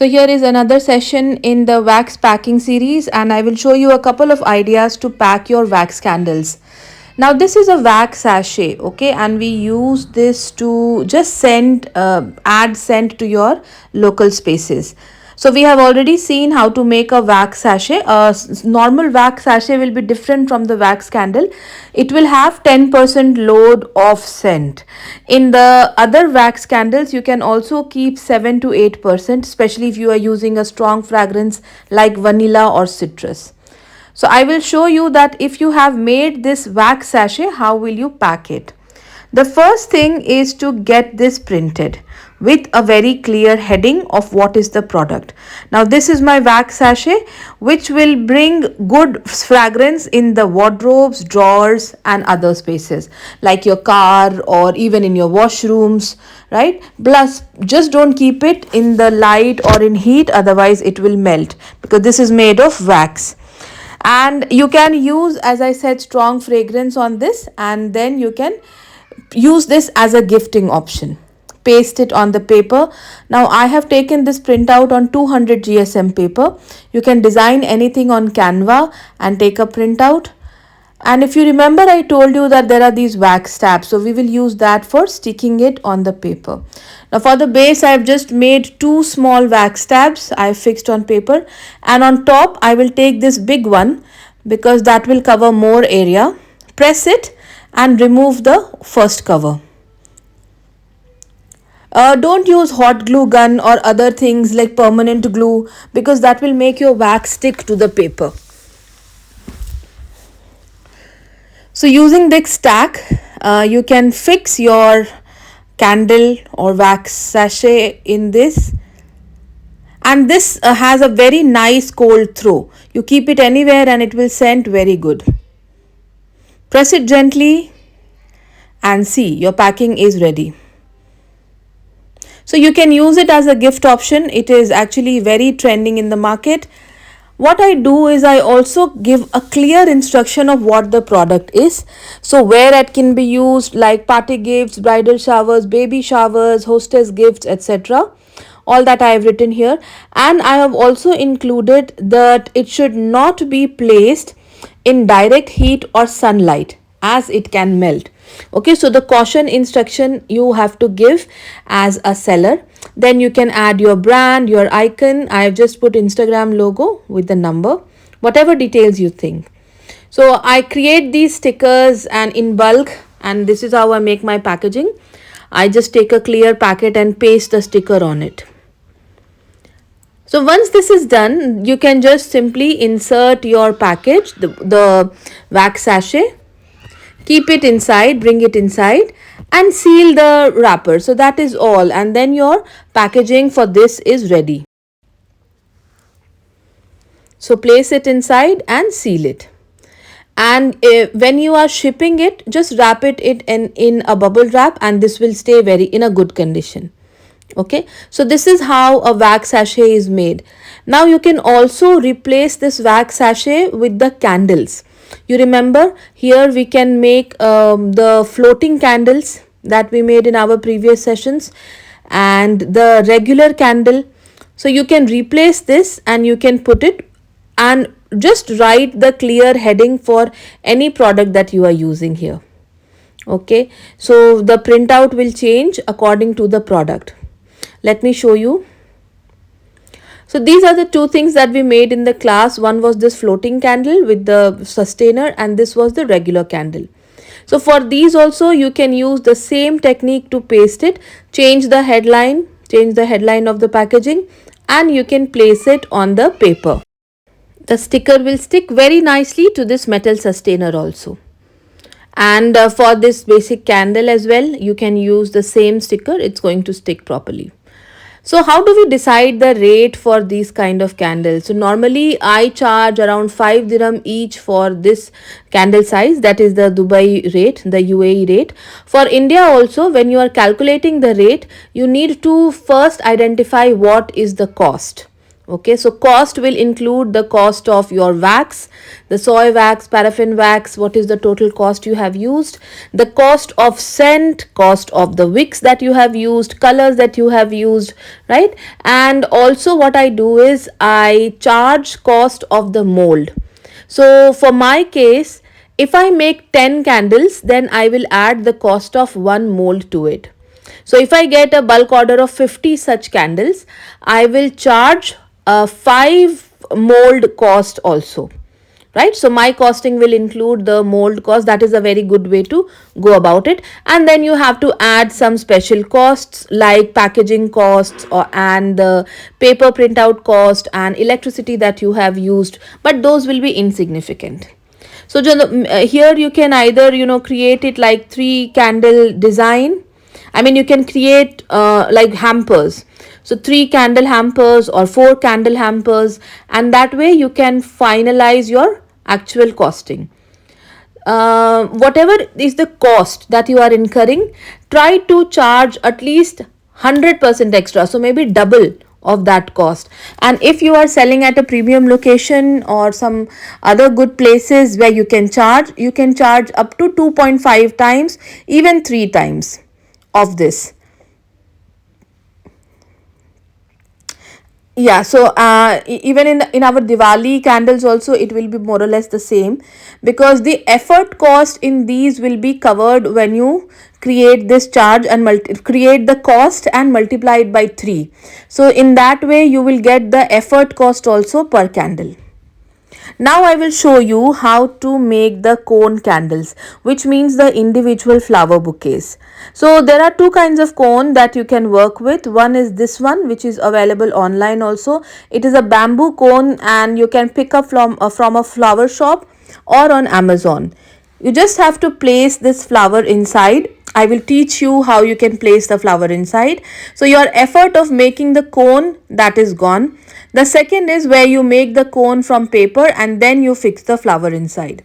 So here is another session in the wax packing series, and I will show you a couple of ideas to pack your wax candles. Now this is a wax sachet, okay, and we use this to just add scent to your local spaces. So we have already seen how to make a wax sachet. Normal wax sachet will be different from the wax candle. It will have 10% load of scent. In the other wax candles, you can also keep 7 to 8%, especially if you are using a strong fragrance like vanilla or citrus. So I will show you that if you have made this wax sachet, how will you pack it? The first thing is to get this printed with a very clear heading of what is the product. Now this is my wax sachet, which will bring good fragrance in the wardrobes, drawers and other spaces like your car or even in your washrooms, right? Plus just don't keep it in the light or in heat, otherwise it will melt because this is made of wax. And you can use, as I said, strong fragrance on this, and then you can use this as a gifting option. Paste it on the paper. Now I have taken this printout on 200 GSM paper. You can design anything on Canva and take a printout. And if you remember, I told you that there are these wax tabs, so we will use that for sticking it on the paper. Now for the base, I have just made 2 small wax tabs I have fixed on paper, and on top I will take this big one because that will cover more area. Press it and remove the first cover. Don't use hot glue gun or other things like permanent glue because that will make your wax stick to the paper. So using this stack, you can fix your candle or wax sachet in this, and this has a very nice cold throw. You keep it anywhere and it will scent very good. Press it gently and see, your packing is ready. So you can use it as a gift option. It is actually very trending in the market. What I do is I also give a clear instruction of what the product is. So where it can be used, like party gifts, bridal showers, baby showers, hostess gifts, etc. All that I have written here. And I have also included that it should not be placed in direct heat or sunlight as it can melt. Okay, so the caution instruction you have to give as a seller. Then you can add your brand, your icon. I have just put Instagram logo with the number, whatever details you think. So I create these stickers and in bulk, and this is how I make my packaging. I just take a clear packet and paste the sticker on it. So once this is done, you can just simply insert your package, the wax sachet, keep it inside, bring it inside and seal the wrapper. So that is all, and then your packaging for this is ready. So place it inside and seal it. And when you are shipping it, just wrap it in a bubble wrap, and this will stay in a good condition. Okay, so this is how a wax sachet is made. Now you can also replace this wax sachet with the candles. You remember, here we can make the floating candles that we made in our previous sessions and the regular candle. So you can replace this and you can put it and just write the clear heading for any product that you are using here. Okay, so the printout will change according to the product. Let me show you. So these are the 2 things that we made in the class. One was this floating candle with the sustainer, and this was the regular candle. So for these also you can use the same technique to paste it. Change the headline of the packaging, and you can place it on the paper. The sticker will stick very nicely to this metal sustainer also. And for this basic candle as well, you can use the same sticker. It's going to stick properly. So how do we decide the rate for these kind of candles? So normally I charge around 5 dirham each for this candle size. That is the Dubai rate, the UAE rate. For India also, when you are calculating the rate, you need to first identify what is the cost. Okay, so cost will include the cost of your wax, the soy wax, paraffin wax, what is the total cost you have used, the cost of scent, cost of the wicks that you have used, colors that you have used, right? And also what I do is I charge cost of the mold. So for my case, if I make 10 candles, then I will add the cost of one mold to it. So if I get a bulk order of 50 such candles, I will charge a 5 mold cost also, right? So my costing will include the mold cost. That is a very good way to go about it. And then you have to add some special costs like packaging costs and the paper printout cost and electricity that you have used, but those will be insignificant. So here you can either create it like 3 candle design. I mean, you can create like hampers. So 3 candle hampers or 4 candle hampers, and that way you can finalize your actual costing. Whatever is the cost that you are incurring, try to charge at least 100% extra. So maybe double of that cost. And if you are selling at a premium location or some other good places where you can charge up to 2.5 times, even 3 times of this. Yeah, so even in our Diwali candles also it will be more or less the same, because the effort cost in these will be covered when you create this charge and create the cost and multiply it by 3. So in that way you will get the effort cost also per candle. Now I will show you how to make the cone candles, which means the individual flower bouquets. So there are 2 kinds of cone that you can work with. One is this one, which is available online also. It is a bamboo cone and you can pick up from a flower shop or on Amazon. You just have to place this flower inside. I will teach you how you can place the flower inside. So your effort of making the cone, that is gone. The second is where you make the cone from paper and then you fix the flower inside.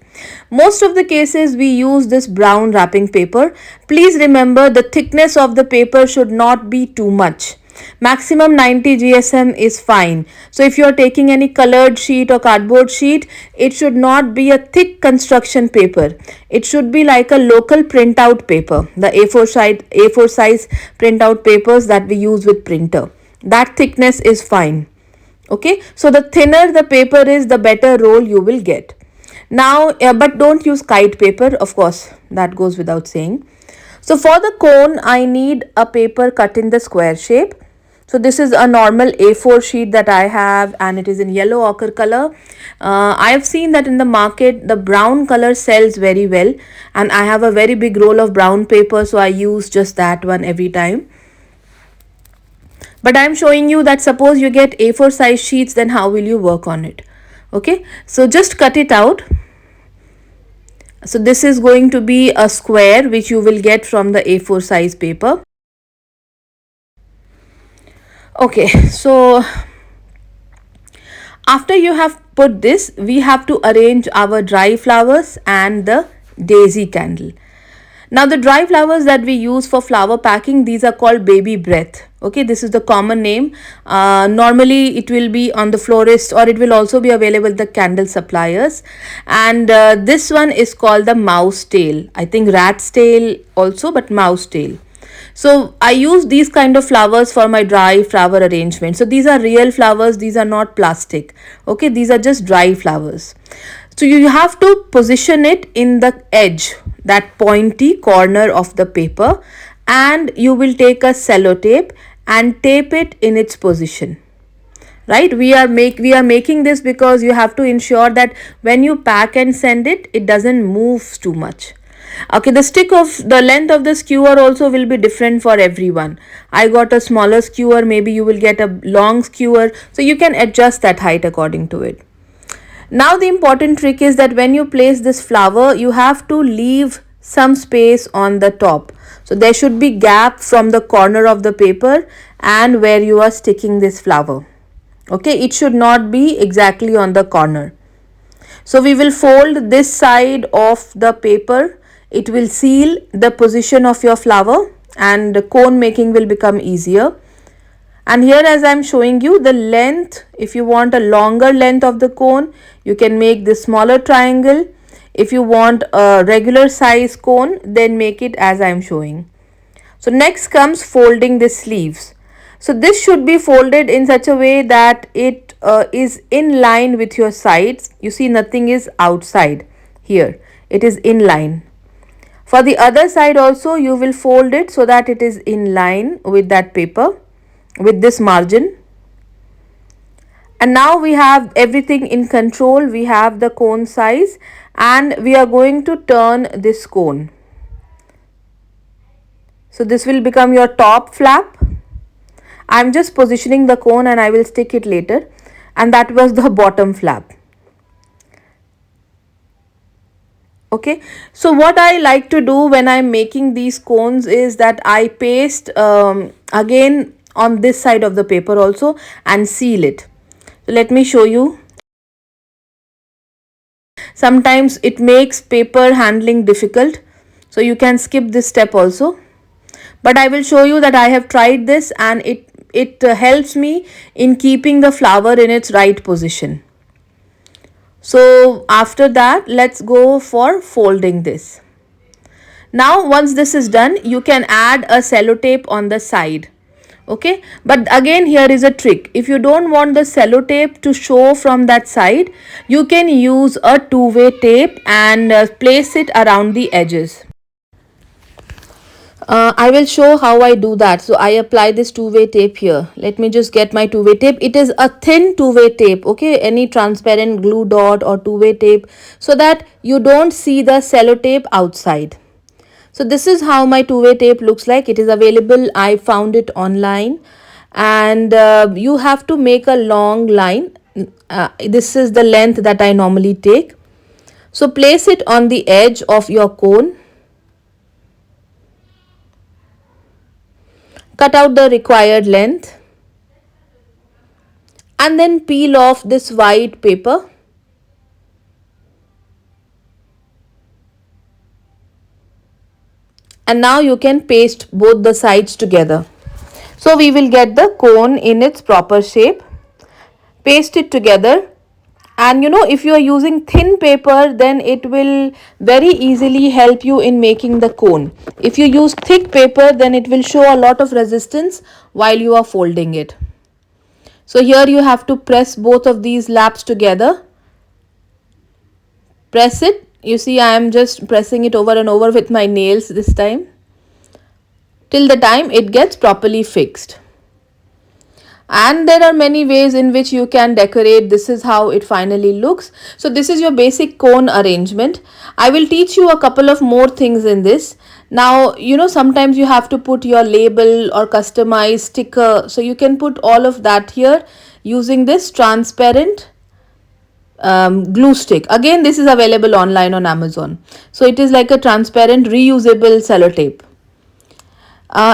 Most of the cases we use this brown wrapping paper. Please remember, the thickness of the paper should not be too much. Maximum 90 GSM is fine. So if you are taking any colored sheet or cardboard sheet, it should not be a thick construction paper. It should be like a local printout paper, the A4 size printout papers that we use with printer. That thickness is fine. Okay, so the thinner the paper is, the better roll you will get. Now, but don't use kite paper, of course, that goes without saying. So for the cone, I need a paper cut in the square shape. So this is a normal A4 sheet that I have and it is in yellow ochre color. I have seen that in the market, the brown color sells very well and I have a very big roll of brown paper, so I use just that one every time. But I am showing you that suppose you get A4 size sheets, then how will you work on it? Okay, so just cut it out. So this is going to be a square which you will get from the A4 size paper. Okay, so after you have put this, we have to arrange our dry flowers and the daisy candle. Now the dry flowers that we use for flower packing, these are called baby breath. Okay, this is the common name. Normally it will be on the florist or it will also be available at the candle suppliers. And this one is called the mouse tail. I think rat's tail also, but mouse tail. So I use these kind of flowers for my dry flower arrangement. So these are real flowers, these are not plastic. Okay, these are just dry flowers. So you have to position it in the edge, that pointy corner of the paper, and you will take a sellotape and tape it in its position. Right, we are making this because you have to ensure that when you pack and send it, it doesn't move too much. Okay, the length of the skewer also will be different for everyone. I got a smaller skewer, maybe you will get a long skewer, so you can adjust that height according to it. Now the important trick is that when you place this flower, you have to leave some space on the top. So there should be gap from the corner of the paper and where you are sticking this flower. Okay, it should not be exactly on the corner. So we will fold this side of the paper. It will seal the position of your flower and the cone making will become easier. And here, as I'm showing you the length, if you want a longer length of the cone, you can make this smaller triangle. If you want a regular size cone, then make it as I'm showing. So next comes folding the sleeves. So this should be folded in such a way that it is in line with your sides. You see, nothing is outside here. It is in line. For the other side also, you will fold it so that it is in line with that paper, with this margin. And now we have everything in control. We have the cone size and we are going to turn this cone. So this will become your top flap. I'm just positioning the cone and I will stick it later. And that was the bottom flap. Okay, so what I like to do when I'm making these cones is that I paste again on this side of the paper also and seal it. So let me show you. Sometimes it makes paper handling difficult, so you can skip this step also. But I will show you that I have tried this and it helps me in keeping the flower in its right position. So after that, let's go for folding this. Now once this is done, you can add a sellotape on the side. Okay, but again here is a trick. If you don't want the sellotape to show from that side, you can use a two-way tape and place it around the edges. I will show how I do that. So I apply this two-way tape here. Let me just get my two-way tape. It is a thin two-way tape, okay, any transparent glue dot or two-way tape, so that you don't see the sellotape outside. So this is how my two-way tape looks like. It is available. I found it online, and you have to make a long line. This is the length that I normally take. So place it on the edge of your cone. Cut out the required length and then peel off this white paper. And now you can paste both the sides together. So we will get the cone in its proper shape. Paste it together. And you know, if you are using thin paper, then it will very easily help you in making the cone. If you use thick paper, then it will show a lot of resistance while you are folding it. So here you have to press both of these laps together. Press it. You see, I am just pressing it over and over with my nails this time, till the time it gets properly fixed. And there are many ways in which you can decorate. This is how it finally looks. So this is your basic cone arrangement. I will teach you a couple of more things in this. Now, you know, sometimes you have to put your label or customize sticker. So you can put all of that here using this transparent glue stick. Again, this is available online on Amazon. So it is like a transparent reusable sellotape.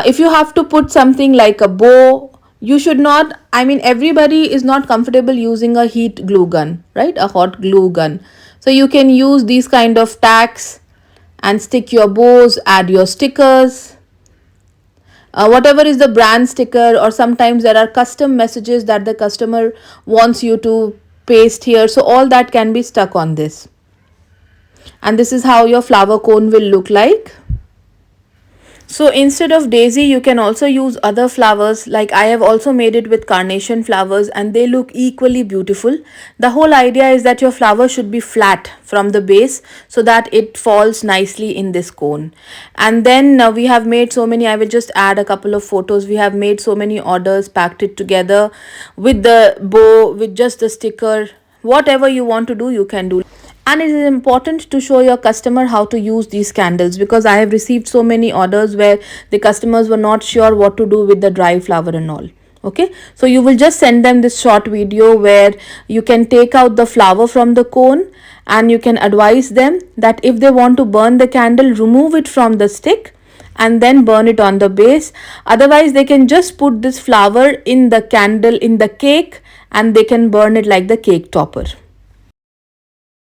If you have to put something like a bow, you should not, I mean, everybody is not comfortable using a heat glue gun, right? A hot glue gun. So you can use these kind of tacks and stick your bows, add your stickers, whatever is the brand sticker, or sometimes there are custom messages that the customer wants you to paste here. So all that can be stuck on this. And this is how your flower cone will look like. So instead of daisy, you can also use other flowers. Like I have also made it with carnation flowers and they look equally beautiful. The whole idea is that your flower should be flat from the base so that it falls nicely in this cone. And then we have made so many, I will just add a couple of photos. We have made so many orders, packed it together with the bow, with just the sticker. Whatever you want to do, you can do. And it is important to show your customer how to use these candles, because I have received so many orders where the customers were not sure what to do with the dry flower and all. Okay, so you will just send them this short video where you can take out the flower from the cone and you can advise them that if they want to burn the candle, remove it from the stick and then burn it on the base. Otherwise, they can just put this flower in the candle, in the cake, and they can burn it like the cake topper.